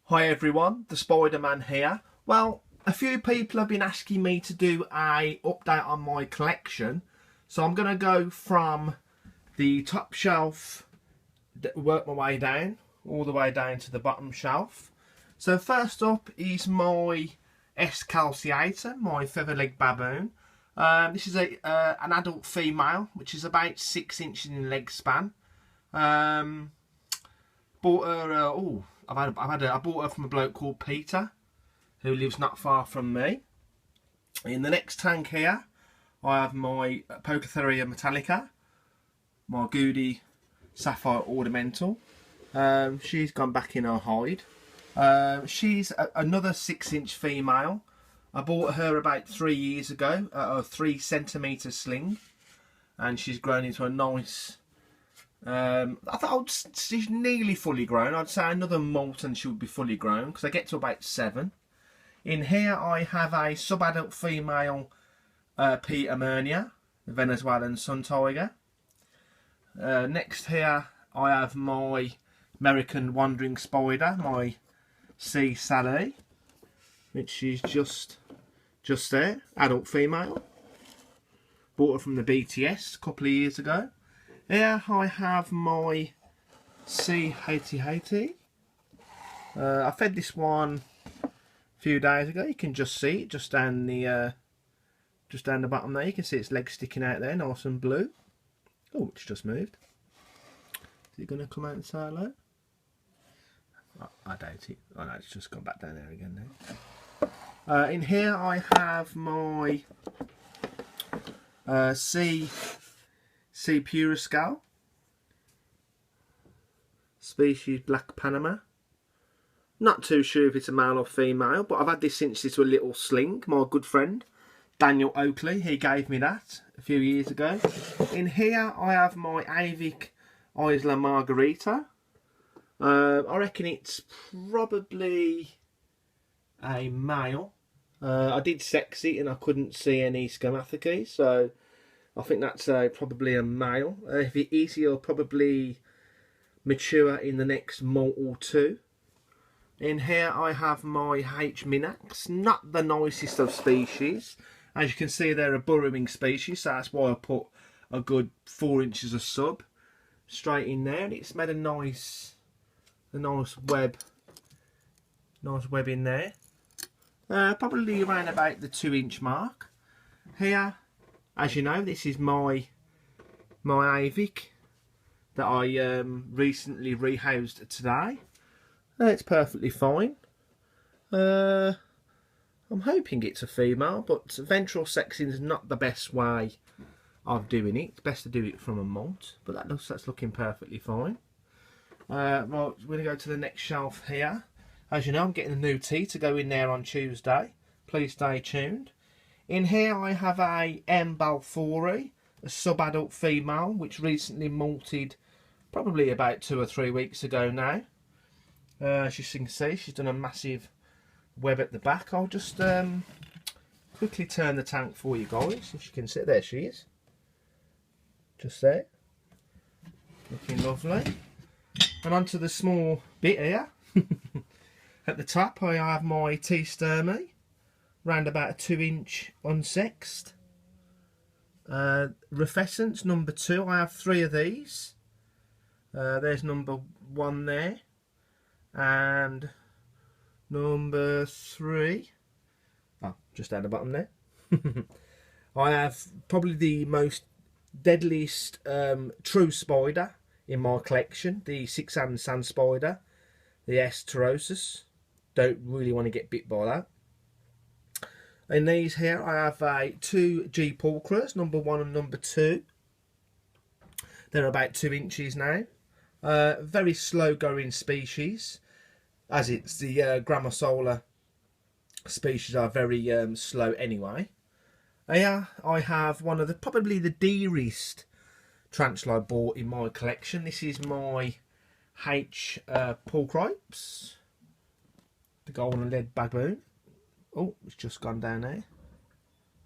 Hi everyone, the Spiderman here. Well, a few people have been asking me to do a update on my collection, so I'm going to go from the top shelf, work my way down, all the way down to the bottom shelf. So first up is my S calciator, my feather-legged baboon. This is an adult female, which is about 6 inches in leg span. Bought her. I bought her from a bloke called Peter, who lives not far from me. In the next tank here, I have my Pocotheria metallica, my Goody sapphire ornamental. She's gone back in her hide. She's another 6-inch female. I bought her about 3 years ago at a 3 centimetre sling, and she's grown into a nice. I thought she's nearly fully grown. I'd say another molt and she would be fully grown because I get to about 7. In here I have a sub-adult female P. Emernia, the Venezuelan sun tiger. Next here I have my American wandering spider, my C. Sally, which is just there, adult female. Bought her from the BTS a couple of years ago. Here I have my C. Haiti. I fed this one a few days ago. You can just see it just down the bottom there. You can see its legs sticking out there, nice and blue. Oh, it's just moved. Is it going to come out and say hello? I doubt it. Oh no, it's just gone back down there again now. In here I have my C. Purascal, species Black Panama. Not too sure if it's a male or female, but I've had this since it's a little sling. My good friend Daniel Oakley, he gave me that a few years ago. In here I have my Avic Isla Margarita. I reckon it's probably a male. I did sex it and I couldn't see any spermatozoa, so I think that's probably a male. If it is, he'll probably mature in the next month or two. In here I have my H. Minax, not the nicest of species. As you can see, they're a burrowing species, so that's why I put a good 4 inches of sub straight in there. And it's made a nice web in there. Probably around about the 2-inch mark. Here, as you know, this is my Avic that I recently rehoused today. It's perfectly fine. I'm hoping it's a female, but ventral sexing is not the best way of doing it. It's best to do it from a molt, but that's looking perfectly fine. Right, we're going to go to the next shelf here. As you know, I'm getting a new tea to go in there on Tuesday. Please stay tuned. In here I have a M. Balfouri, a sub-adult female, which recently molted probably about 2 or 3 weeks ago now. As you can see, she's done a massive web at the back. I'll just quickly turn the tank for you guys, if you can see. There she is. Just there. Looking lovely. And onto the small bit here. At the top I have my T. Sturmey, round about a 2-inch unsexed. Rufescence number 2, I have 3 of these. There's number 1 there, and number 3, oh, just down the bottom there. I have probably the most deadliest true spider in my collection, the 6-hand sand spider, the S. Taurosus. Don't really want to get bit by that. In these here I have 2 G. pulchras, number 1 and number 2. They're about 2 inches now. Very slow going species, as it's the Grammosola species are very slow anyway. Here I have one of probably the dearest tarantula I bought in my collection. This is my H. pulchripes, the golden lead baboon. Oh, it's just gone down there.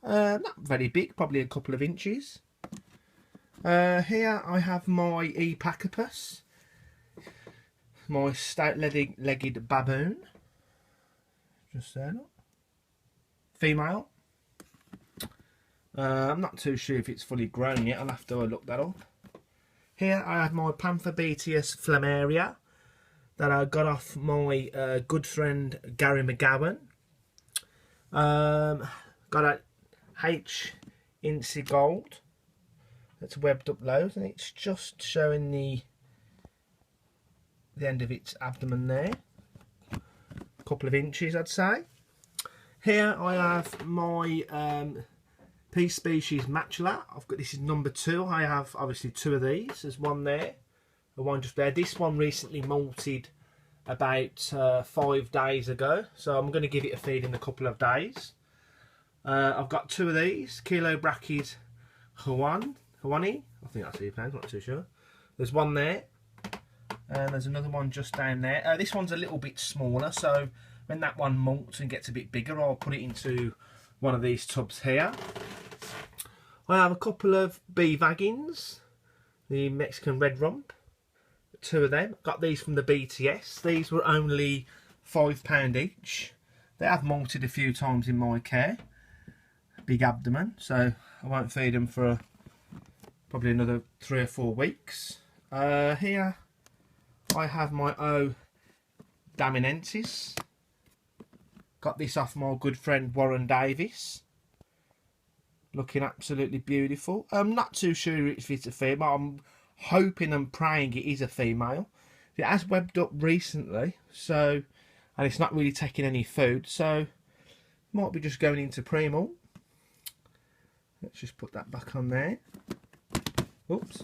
Not very big, probably a couple of inches. Here I have my E. pachypus. my stout-legged baboon. Just there, look. Female. I'm not too sure if it's fully grown yet. I'll have to look that up. Here I have my Panther-Betius Flammaria that I got off my good friend Gary McGowan. Got a H Incy Gold. That's webbed up loads, and it's just showing the end of its abdomen there. A couple of inches, I'd say. Here I have my P species Matula. This is number 2. I have obviously 2 of these. There's one there, and one just there. This one recently molted about 5 days ago, so I'm going to give it a feed in a couple of days. I've got 2 of these, Kilo Brachyid Hawani. I think that's how you pronounce it, I'm not too sure. There's one there, and there's another one just down there. This one's a little bit smaller, so when that one molts and gets a bit bigger, I'll put it into one of these tubs here. I have a couple of bee vagins, the Mexican red rump, 2 of them. Got these from the BTS. These were only £5 each. They have molted a few times in my care. Big abdomen, so I won't feed them for probably another 3 or 4 weeks. Here I have my O Daminensis. Got this off my good friend Warren Davis. Looking absolutely beautiful. I'm not too sure if it's a female. I'm hoping and praying it is a female. It has webbed up recently, so, and it's not really taking any food, so might be just going into pre-molt. Let's just put that back on there. Oops.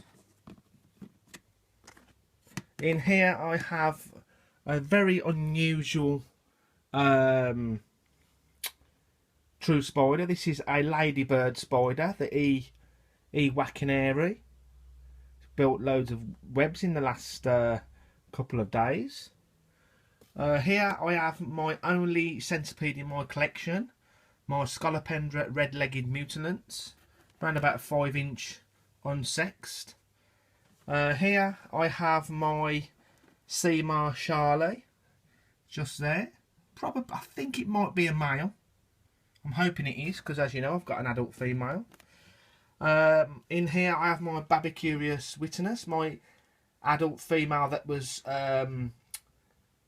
In here I have a very unusual true spider. This is a ladybird spider, the E. Wakineri. Built loads of webs in the last couple of days. Here I have my only centipede in my collection, my Scolopendra red-legged mutilants, around about 5-inch unsexed. Here I have my C. Marshali, just there. Probably, I think it might be a male. I'm hoping it is, because as you know, I've got an adult female. In here I have my Babicurious Witness, my adult female that was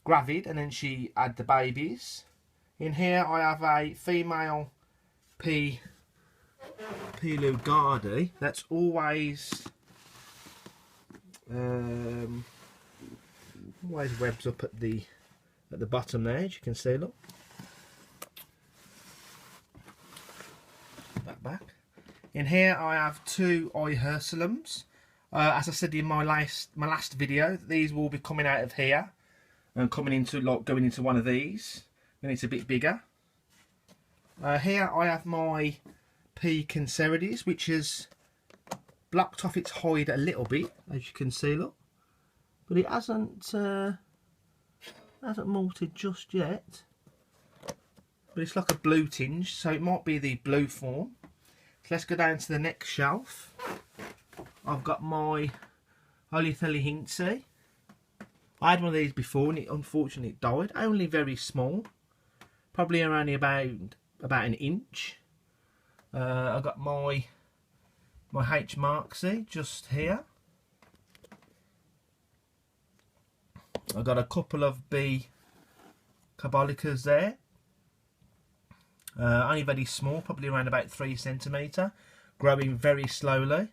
gravid, and then she had the babies. In here I have a female P. Lugardi that's always webs up at the bottom there, as you can see, look. That back. In here I have 2 Ihersalums. As I said in my last video, these will be coming out of here and coming into, like, going into one of these when it's a bit bigger. Here I have my P. Cancerides, which has blocked off its hide a little bit, as you can see, look. But it hasn't molted just yet. But it's like a blue tinge, so it might be the blue form. So let's go down to the next shelf. I've got my Olithelihinci. I had one of these before and it unfortunately died. Only very small, probably only about an inch. I've got my H. Marksy just here. I've got a couple of B. Cabolicas there. Only very small, probably around about 3 centimetre, growing very slowly.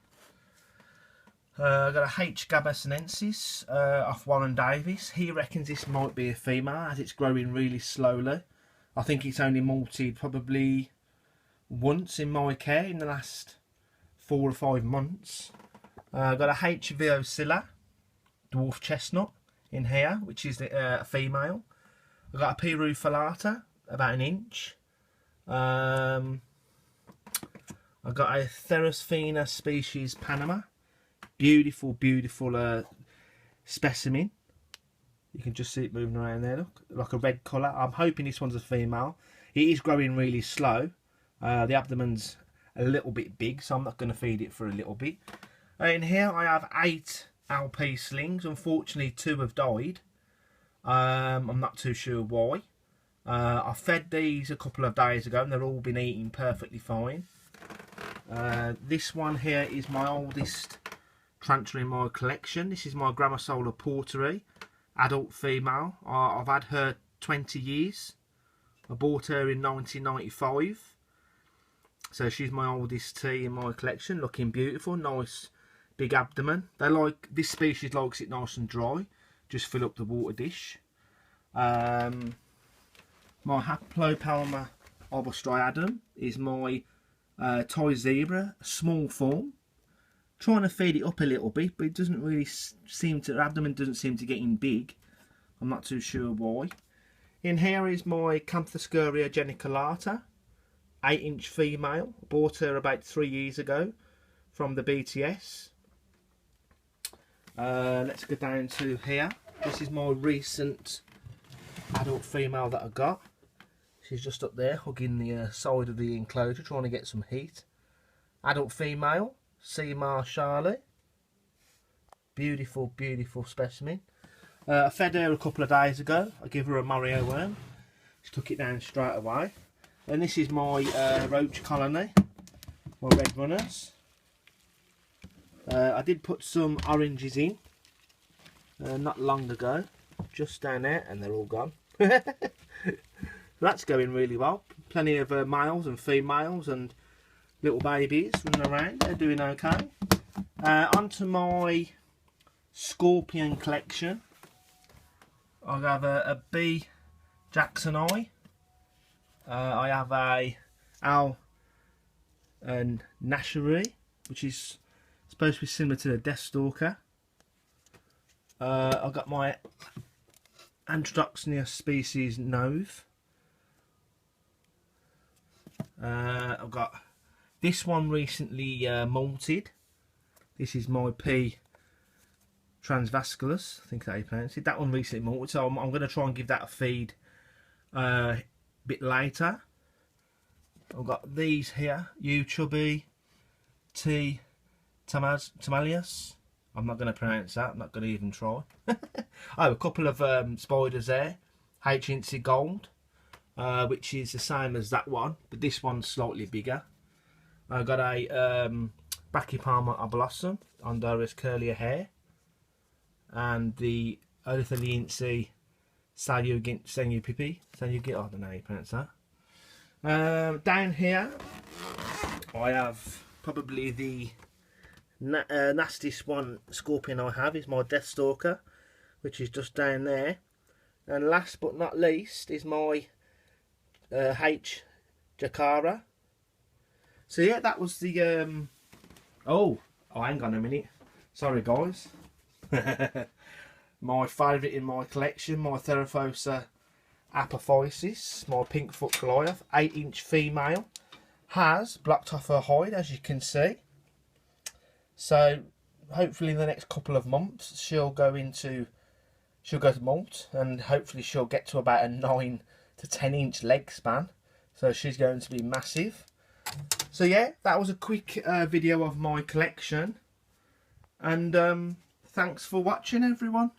I've got a H. Gabasinensis off Warren Davis. He reckons this might be a female as it's growing really slowly. I think it's only molted probably once in my care in the last 4 or 5 months. I've got a H. Viosilla, dwarf chestnut, in here, which is a female. I've got a P. rufilata, about an inch. I've got a Therosphena species Panama. Beautiful, beautiful specimen. You can just see it moving around there, look, like a red colour. I'm hoping this one's a female. It is growing really slow. The abdomen's a little bit big, so I'm not going to feed it for a little bit. In here I have 8 LP slings. Unfortunately 2 have died. I'm not too sure why. I fed these a couple of days ago and they've all been eating perfectly fine. This one here is my oldest transfer in my collection. This is my Gramasola Portery, adult female. I've had her 20 years. I bought her in 1995. So she's my oldest tea in my collection, looking beautiful, nice big abdomen. This species likes it nice and dry. Just fill up the water dish. My Haplopalma obostriadum is my Thai zebra, small form. Trying to feed it up a little bit, but it doesn't really seem to, her abdomen doesn't seem to get in big. I'm not too sure why. In here is my Canthoscuria geniculata, 8-inch female. Bought her about 3 years ago from the BTS. Let's go down to here. This is my recent adult female that I got. She's just up there hugging the side of the enclosure, trying to get some heat. Adult female, C. Marshali. Beautiful, beautiful specimen. I fed her a couple of days ago. I gave her a Mario worm. She took it down straight away. And this is my roach colony, my red runners. I did put some oranges in not long ago, just down there, and they're all gone. That's going really well. Plenty of males and females and little babies running around. They're doing okay. Onto my scorpion collection. I have a B. Jacksoni. I have a Al Nasheri, which is supposed to be similar to the Deathstalker. I've got my Androxnia species Nove. I've got this one recently molted. This is my P. Transvasculus, I think that's how you pronounce it. That one recently molted, so I'm going to try and give that a feed a bit later. I've got these here, U Chubby, T. Tamalius. I'm not going to pronounce that, I'm not going to even try. I have a couple of spiders there, H. Incy Gold, which is the same as that one, but this one's slightly bigger. I've got a Brachypalma oblossom, Ondoris curlier hair, and the Olitholiense Salupipi. I don't know how you pronounce that. Down here, I have probably the nastiest one scorpion I have is my Deathstalker, which is just down there. And last but not least is my H. Jacara. So yeah, that was the oh, hang on a minute. Sorry guys. My favourite in my collection, my Theraphosa apophysis, my Pinkfoot Goliath, 8-inch female, has blocked off her hide, as you can see. So hopefully in the next couple of months she'll go to molt, and hopefully she'll get to about a 9 to 10-inch leg span. So she's going to be massive. So yeah, that was a quick video of my collection, and thanks for watching everyone.